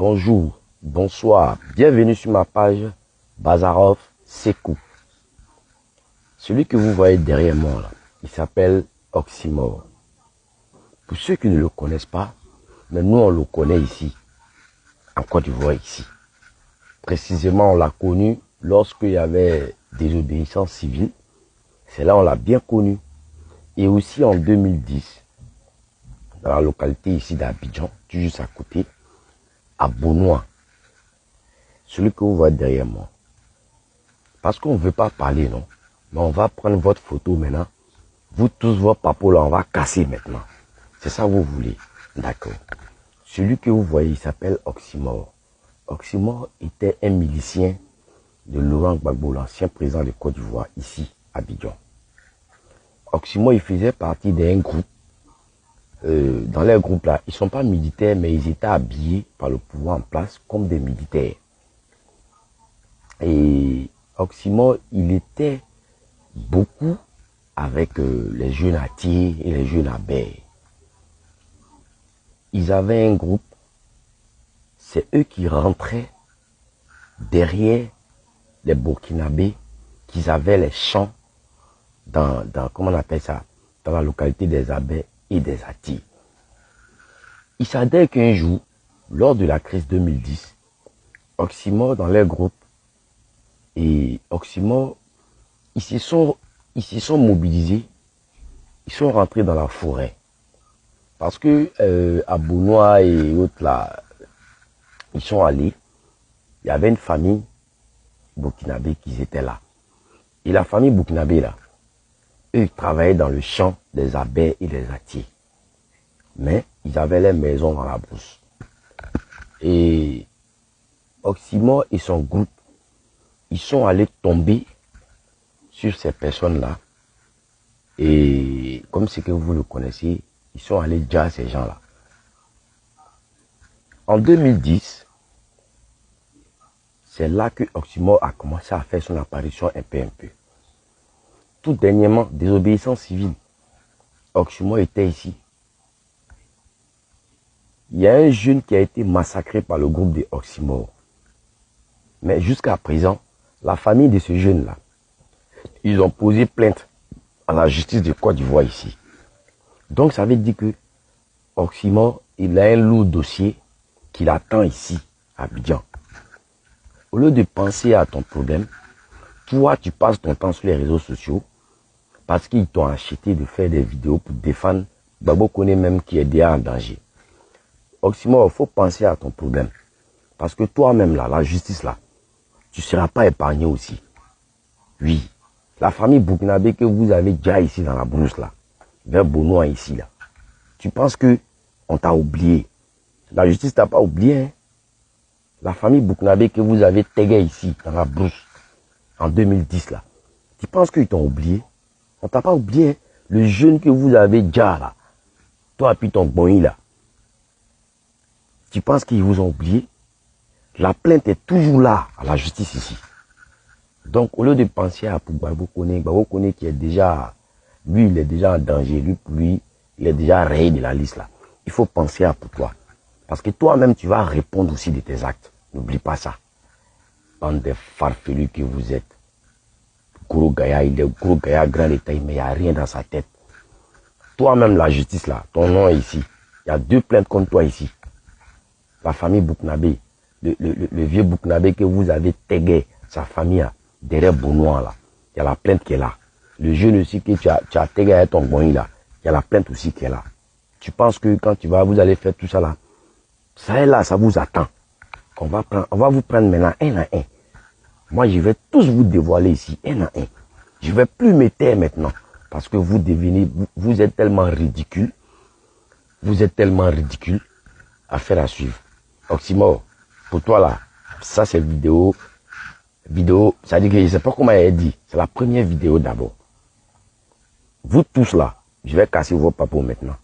bonjour, bonsoir, bienvenue sur ma page Bazarov Sekou. Celui que vous voyez derrière moi, là, il s'appelle Oxymore. Pour ceux qui ne le connaissent pas, mais nous on le connaît ici, en Côte d'Ivoire ici. Précisément, on l'a connu lorsqu'il y avait désobéissance civile. C'est là on l'a bien connu. Et aussi en 2010, dans la localité ici d'Abidjan, juste à côté, à Bonois. Celui que vous voyez derrière moi. Parce qu'on ne veut pas parler, non. Mais on va prendre votre photo maintenant. Vous tous, vos papos là, on va casser maintenant. C'est ça que vous voulez. D'accord. Celui que vous voyez, il s'appelle Oxymore. Oxymore était un milicien de Laurent Gbagbo, l'ancien président de Côte d'Ivoire, ici, à Abidjan. Oxymore, il faisait partie d'un groupe. Dans les groupes là, ils ne sont pas militaires, mais ils étaient habillés par le pouvoir en place comme des militaires. Et Oxymore, il était beaucoup avec les jeunes Atier et les jeunes Abeilles. Ils avaient un groupe, c'est eux qui rentraient derrière les Burkinabés, qui avaient les champs dans comment on appelle ça, dans la localité des Abeilles et des Atier. Il s'avère qu'un jour, lors de la crise 2010, Oxymore dans leur groupe et Oxymore, ils se sont mobilisés, ils sont rentrés dans la forêt. Parce que à Bonois et autres là, ils sont allés, il y avait une famille burkinabé qui était là. Et la famille burkinabé là, eux ils travaillaient dans le champ des abeilles et des atiers. Mais ils avaient les maisons dans la brousse. Et Oxymore et son groupe, ils sont allés tomber sur ces personnes-là. Et comme c'est que vous le connaissez, ils sont allés dire à ces gens-là. En 2010, c'est là que Oxymore a commencé à faire son apparition un peu. Tout dernièrement, désobéissance civile. Oxymore était ici. Il y a un jeune qui a été massacré par le groupe de Oxymore. Mais jusqu'à présent, la famille de ce jeune-là, ils ont posé plainte à la justice de Côte d'Ivoire ici. Donc ça veut dire que Oxymore, il a un lourd dossier qu'il attend ici, à Abidjan. Au lieu de penser à ton problème, toi tu passes ton temps sur les réseaux sociaux parce qu'ils t'ont acheté de faire des vidéos pour défendre Gbagbo connaît même qui est déjà en danger. Oxymore, il faut penser à ton problème. Parce que toi-même là, la justice là, tu ne seras pas épargné aussi. Oui. La famille burkinabé que vous avez déjà ici dans la brousse là, vers Bonois ici là, tu penses que on t'a oublié. La justice t'a pas oublié. Hein? La famille burkinabé que vous avez tagué ici dans la brousse en 2010 là, tu penses qu'ils t'ont oublié. On t'a pas oublié. Hein? Le jeune que vous avez déjà là, toi puis ton boy là, tu penses qu'ils vous ont oublié. La plainte est toujours là à la justice ici. Donc, au lieu de penser à Gbagbo Koné qui est déjà, lui, il est déjà en danger. Lui, il est déjà rayé de la liste là. Il faut penser à pour toi. Parce que toi-même, tu vas répondre aussi de tes actes. N'oublie pas ça. Bande de farfelus que vous êtes. Gros Gaïa, il est gros Gaïa, grand détail, mais il n'y a rien dans sa tête. Toi-même, la justice là, ton nom est ici. Il y a 2 plaintes contre toi ici. La famille Burkinabé. Le vieux Burkinabé que vous avez tagué, sa famille là, derrière Bonois là, il y a la plainte qui est là. Le jeune aussi que tu as tagué à ton bon là, il y a la plainte aussi qui est là. Tu penses que quand vous allez faire tout ça là, ça est là, ça vous attend. On va vous prendre maintenant un à un. Moi je vais tous vous dévoiler ici, un à un. Je vais plus me taire maintenant, parce que vous êtes tellement ridicule. Vous êtes tellement ridicule. Affaire à suivre. Oxymore. Pour toi là, ça c'est vidéo, ça dit que je ne sais pas comment elle dit, c'est la première vidéo d'abord. Vous tous là, je vais casser vos papos maintenant.